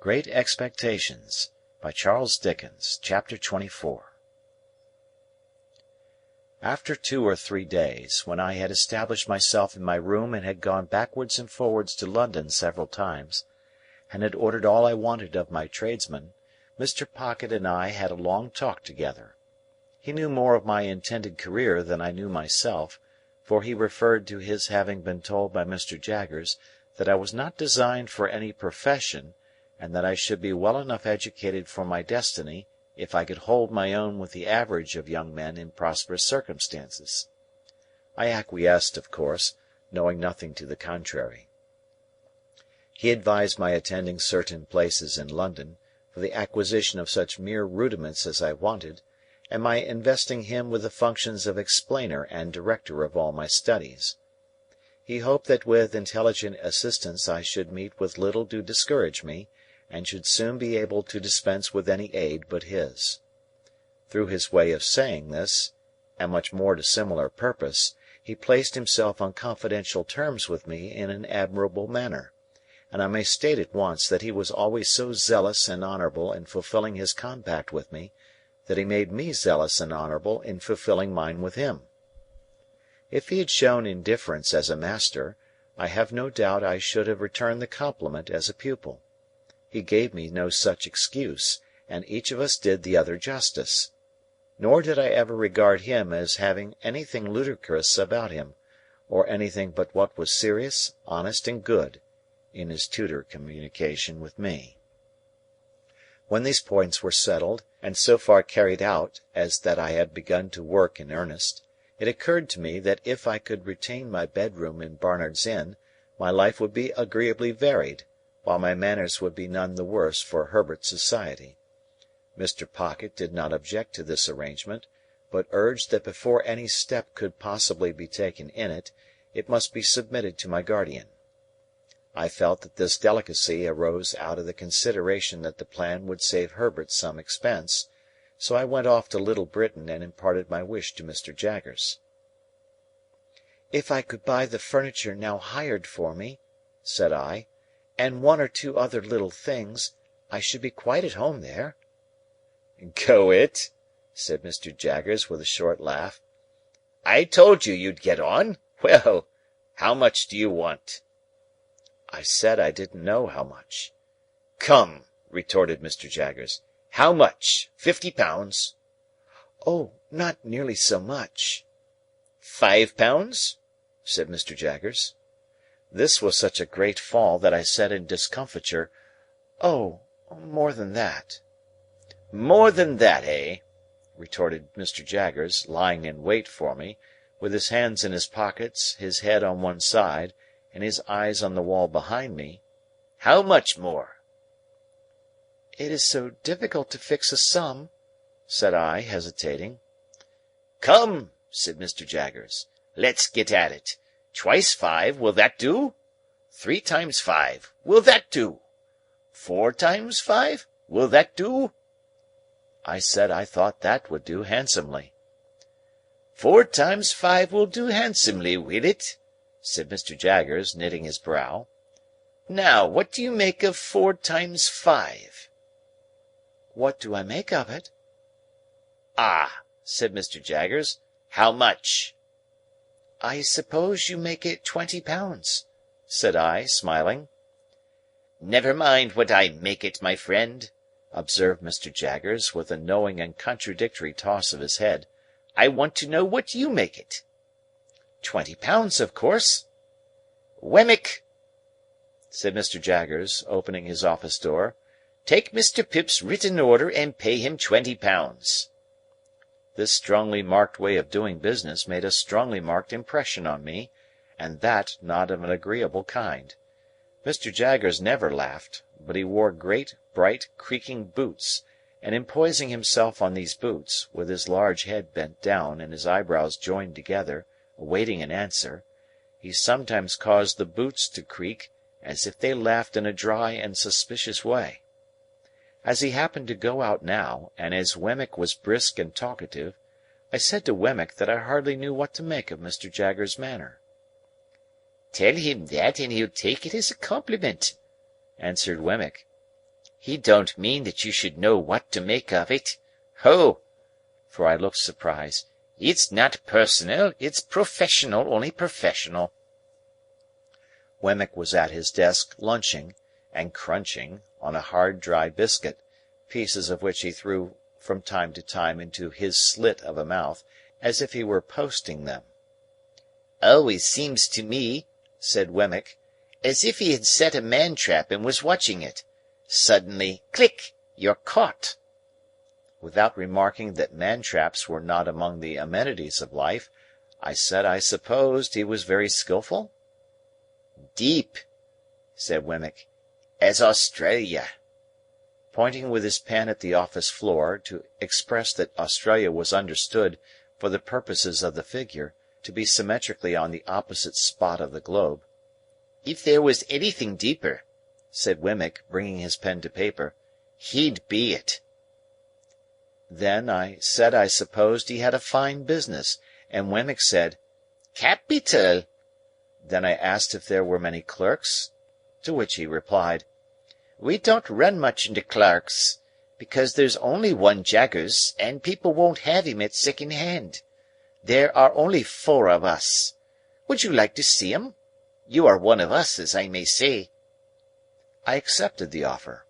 Great Expectations by Charles Dickens. Chapter 24. After 2 or 3 days, when I had established myself in my room and had gone backwards and forwards to London several times, and had ordered all I wanted of my tradesmen, Mr. Pocket and I had a long talk together. He knew more of my intended career than I knew myself, for he referred to his having been told by Mr. Jaggers that I was not designed for any profession, and that I should be well enough educated for my destiny if I could hold my own with the average of young men in prosperous circumstances. I acquiesced, of course, knowing nothing to the contrary. He advised my attending certain places in London, for the acquisition of such mere rudiments as I wanted, and my investing him with the functions of explainer and director of all my studies. He hoped that with intelligent assistance I should meet with little to discourage me, and should soon be able to dispense with any aid but his. Through his way of saying this, and much more to similar purpose, he placed himself on confidential terms with me in an admirable manner, and I may state at once that he was always so zealous and honourable in fulfilling his compact with me, that he made me zealous and honourable in fulfilling mine with him. If he had shown indifference as a master, I have no doubt I should have returned the compliment as a pupil. He gave me no such excuse, and each of us did the other justice. Nor did I ever regard him as having anything ludicrous about him, or anything but what was serious, honest, and good, in his tutor communication with me. When these points were settled, and so far carried out as that I had begun to work in earnest, it occurred to me that if I could retain my bedroom in Barnard's Inn, my life would be agreeably varied, while my manners would be none the worse for Herbert's society. Mr. Pocket did not object to this arrangement, but urged that before any step could possibly be taken in it, it must be submitted to my guardian. I felt that this delicacy arose out of the consideration that the plan would save Herbert some expense, so I went off to Little Britain and imparted my wish to Mr. Jaggers. "If I could buy the furniture now hired for me," said I, "and 1 or 2 other little things, I should be quite at home there." "Go it!" said Mr. Jaggers, with a short laugh. "I told you you'd get on. Well, how much do you want?" I said I didn't know how much. "Come," retorted Mr. Jaggers, "how much? £50?" "Oh, not nearly so much." "£5?" said Mr. Jaggers. This was such a great fall that I said in discomfiture, "Oh, more than that." "More than that, eh?" retorted Mr. Jaggers, lying in wait for me, with his hands in his pockets, his head on one side, and his eyes on the wall behind me. "How much more?" "It is so difficult to fix a sum," said I, hesitating. "Come," said Mr. Jaggers, "let's get at it. Twice 5, will that do? 3 times 5, will that do? 4 times 5, will that do?" I said I thought that would do handsomely. 4 times 5 will do handsomely, will it?" said Mr. Jaggers, knitting his brow. "Now, what do you make of 4 times 5? "What do I make of it?" "Ah!" said Mr. Jaggers, "how much?" "I suppose you make it £20," said I, smiling. "Never mind what I make it, my friend," observed Mr. Jaggers, with a knowing and contradictory toss of his head. "I want to know what you make it." £20, of course." "Wemmick," said Mr. Jaggers, opening his office door, "take Mr. Pip's written order and pay him £20." This strongly marked way of doing business made a strongly marked impression on me, and that not of an agreeable kind. Mr. Jaggers never laughed, but he wore great, bright, creaking boots, and in poising himself on these boots, with his large head bent down and his eyebrows joined together, awaiting an answer, he sometimes caused the boots to creak as if they laughed in a dry and suspicious way. As he happened to go out now, and as Wemmick was brisk and talkative, I said to Wemmick that I hardly knew what to make of Mr. Jaggers' manner. "Tell him that, and he'll take it as a compliment," answered Wemmick. He don't mean that you should know what to make of it. Ho!" For I looked surprised. "It's not personal, it's professional, only professional." Wemmick was at his desk lunching, and crunching, on a hard dry biscuit, pieces of which he threw from time to time into his slit of a mouth, as if he were posting them. "Always seems to me," said Wemmick, "as if he had set a man-trap and was watching it. Suddenly, click! You're caught." Without remarking that man-traps were not among the amenities of life, I said I supposed he was very skilful? "Deep," said Wemmick, "as Australia." Pointing with his pen at the office floor, to express that Australia was understood, for the purposes of the figure, to be symmetrically on the opposite spot of the globe. "If there was anything deeper," said Wemmick, bringing his pen to paper, "he'd be it." Then I said I supposed he had a fine business, and Wemmick said, "Capital." Then I asked if there were many clerks, to which he replied, "We don't run much into clerks, because there's only one Jaggers, and people won't have him at second hand. There are only 4 of us. Would you like to see 'em? You are one of us, as I may say." I accepted the offer.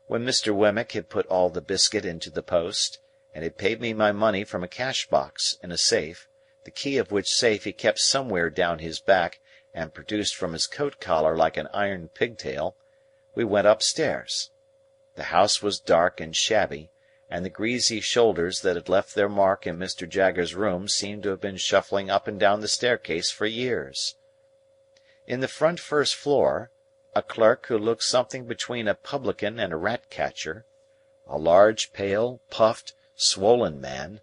When Mr. Wemmick had put all the biscuit into the post, and had paid me my money from a cash-box in a safe, the key of which safe he kept somewhere down his back and produced from his coat-collar like an iron pigtail, we went upstairs. The house was dark and shabby, and the greasy shoulders that had left their mark in Mr. Jaggers's room seemed to have been shuffling up and down the staircase for years. In the front first floor, a clerk who looked something between a publican and a rat-catcher, a large, pale, puffed, swollen man,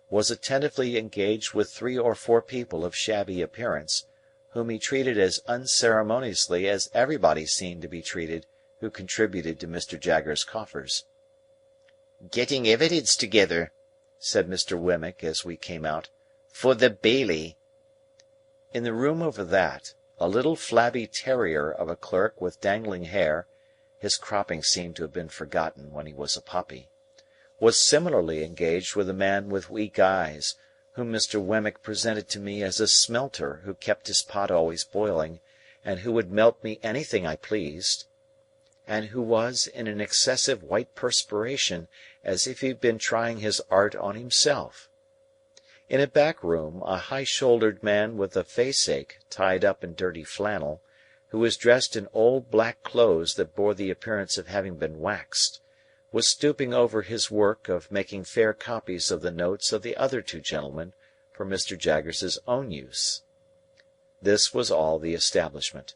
was attentively engaged with 3 or 4 people of shabby appearance, whom he treated as unceremoniously as everybody seemed to be treated who contributed to Mr. Jaggers's coffers. "Getting evidence together," said Mr. Wemmick as we came out, "for the Bailey." In the room over that, a little flabby terrier of a clerk with dangling hair (his cropping seemed to have been forgotten when he was a puppy) was similarly engaged with a man with weak eyes, whom Mr. Wemmick presented to me as a smelter who kept his pot always boiling, and who would melt me anything I pleased, and who was in an excessive white perspiration, as if he had been trying his art on himself. In a back room, a high-shouldered man with a face-ache tied up in dirty flannel, who was dressed in old black clothes that bore the appearance of having been waxed, was stooping over his work of making fair copies of the notes of the other 2 gentlemen for Mr. Jaggers's own use. This was all the establishment.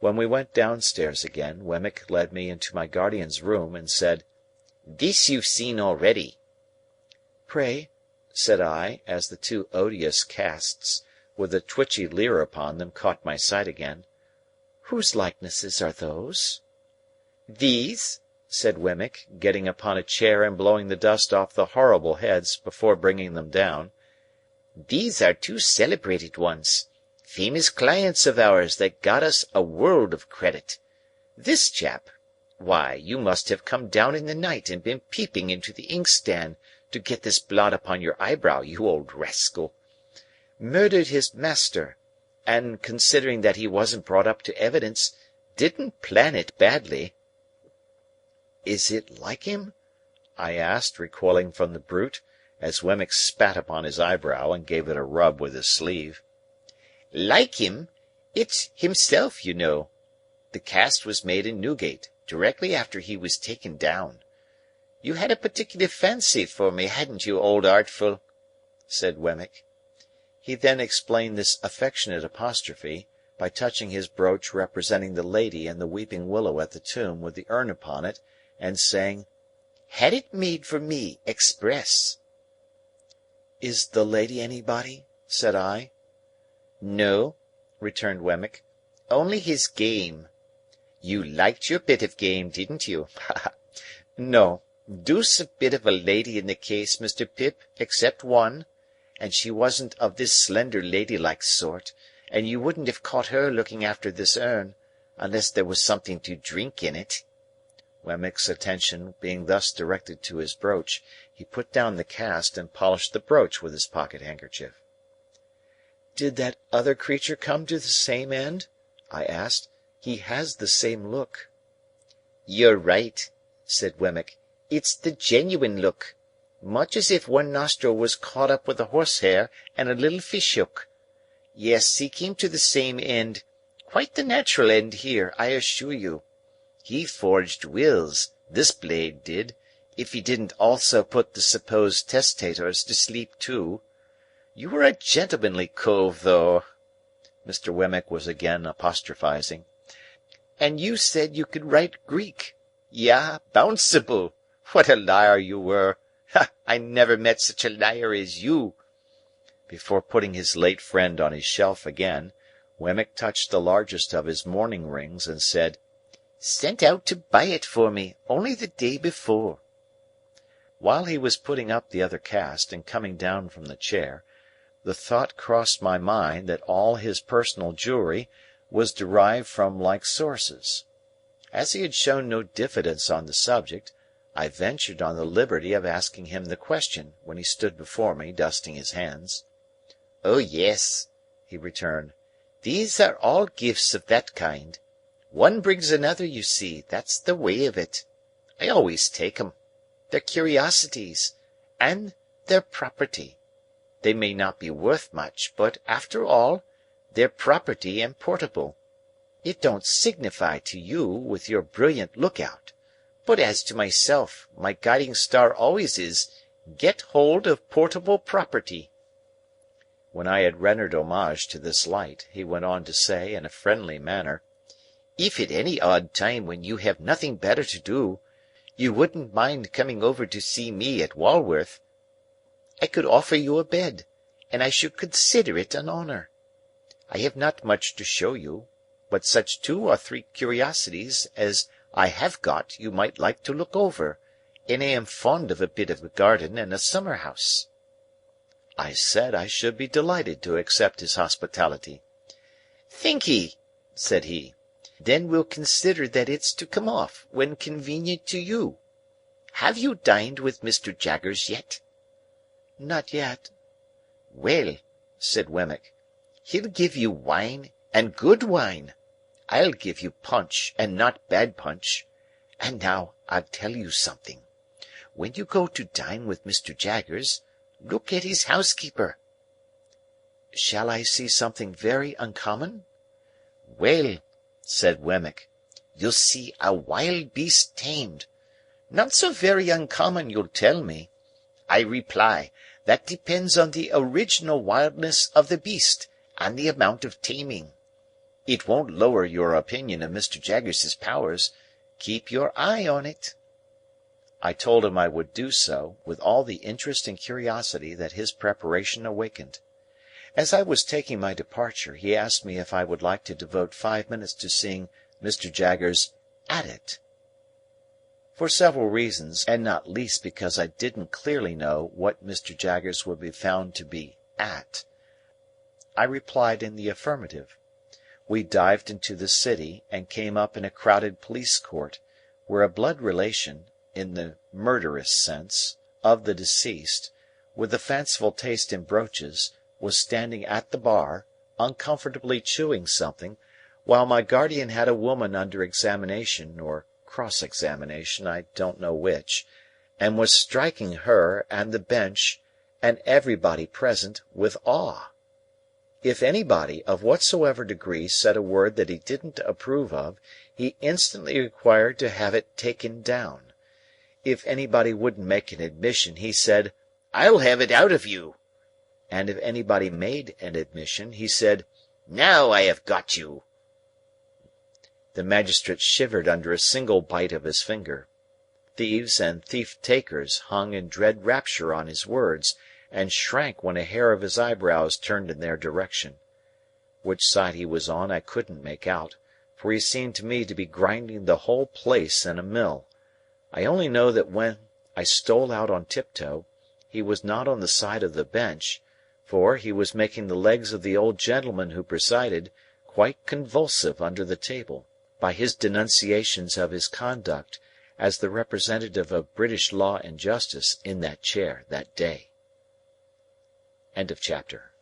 When we went downstairs again, Wemmick led me into my guardian's room, and said, "This you've seen already." "Pray," said I, as the 2 odious casts, with a twitchy leer upon them, caught my sight again, "whose likenesses are those?" "These," said Wemmick, getting upon a chair and blowing the dust off the horrible heads before bringing them down, "these are 2 celebrated ones. Famous clients of ours that got us a world of credit. This chap—why, you must have come down in the night and been peeping into the inkstand to get this blot upon your eyebrow, you old rascal—murdered his master, and, considering that he wasn't brought up to evidence, didn't plan it badly." "Is it like him?" I asked, recoiling from the brute, as Wemmick spat upon his eyebrow and gave it a rub with his sleeve. "Like him? It's himself, you know. The cast was made in Newgate, directly after he was taken down. You had a particular fancy for me, hadn't you, old Artful?" said Wemmick. He then explained this affectionate apostrophe, by touching his brooch representing the lady and the weeping willow at the tomb with the urn upon it, and saying, "Had it made for me, express." "Is the lady anybody?" said I. "No," returned Wemmick, "only his game. You liked your bit of game, didn't you? Ha ha! No, deuce a bit of a lady in the case, Mr. Pip, except one, and she wasn't of this slender ladylike sort, and you wouldn't have caught her looking after this urn, unless there was something to drink in it." Wemmick's attention being thus directed to his brooch, he put down the cast and polished the brooch with his pocket-handkerchief. "Did that other creature come to the same end?" I asked. "He has the same look." "You're right," said Wemmick. "It's the genuine look. Much as if one nostril was caught up with a horsehair and a little fish-hook. Yes, he came to the same end. Quite the natural end here, I assure you. He forged wills, this blade did, if he didn't also put the supposed testators to sleep too. You were a gentlemanly cove, though," Mr. Wemmick was again apostrophizing. "And you said you could write Greek. Yah, bounceable! What a liar you were! Ha! I never met such a liar as you." Before putting his late friend on his shelf again, Wemmick touched the largest of his mourning rings, and said, "Sent out to buy it for me, only the day before." While he was putting up the other cast and coming down from the chair, the thought crossed my mind that all his personal jewellery was derived from like sources. As he had shown no diffidence on the subject, I ventured on the liberty of asking him the question, when he stood before me, dusting his hands. "Oh yes," he returned. "These are all gifts of that kind. One brings another, you see, that's the way of it. I always take 'em. They're curiosities, and they're property. They may not be worth much, but, after all, they're property and portable. It don't signify to you, with your brilliant look-out; but as to myself, my guiding star always is, get hold of portable property." When I had rendered homage to this light, he went on to say, in a friendly manner, "If at any odd time when you have nothing better to do, you wouldn't mind coming over to see me at Walworth, I could offer you a bed, and I should consider it an honour. I have not much to show you, but such 2 or 3 curiosities as I have got you might like to look over, and I am fond of a bit of a garden and a summer-house." I said I should be delighted to accept his hospitality. "Thank'ee," said he. "Then we'll consider that it's to come off, when convenient to you. Have you dined with Mr. Jaggers yet?" "Not yet." "Well," said Wemmick, "he'll give you wine, and good wine. I'll give you punch, and not bad punch. And now I'll tell you something. When you go to dine with Mr. Jaggers, look at his housekeeper." "Shall I see something very uncommon?" "Well," said Wemmick, "you'll see a wild beast tamed. Not so very uncommon, you'll tell me. I reply, that depends on the original wildness of the beast, and the amount of taming. It won't lower your opinion of Mr. Jaggers's powers. Keep your eye on it." I told him I would do so, with all the interest and curiosity that his preparation awakened. As I was taking my departure, he asked me if I would like to devote 5 minutes to seeing Mr. Jaggers at it. For several reasons, and not least because I didn't clearly know what Mr. Jaggers would be found to be at, I replied in the affirmative. We dived into the city, and came up in a crowded police court, where a blood relation, in the murderous sense, of the deceased, with a fanciful taste in brooches, was standing at the bar, uncomfortably chewing something, while my guardian had a woman under examination, or cross-examination, I don't know which, and was striking her, and the bench, and everybody present, with awe. If anybody, of whatsoever degree, said a word that he didn't approve of, he instantly required to have it taken down. If anybody wouldn't make an admission, he said, "I'll have it out of you." And if anybody made an admission, he said, "Now I have got you." The magistrate shivered under a single bite of his finger. Thieves and thief-takers hung in dread rapture on his words, and shrank when a hair of his eyebrows turned in their direction. Which side he was on I couldn't make out, for he seemed to me to be grinding the whole place in a mill. I only know that when I stole out on tiptoe, he was not on the side of the bench, for he was making the legs of the old gentleman who presided quite convulsive under the table, by his denunciations of his conduct, as the representative of British law and justice in that chair that day. Chapter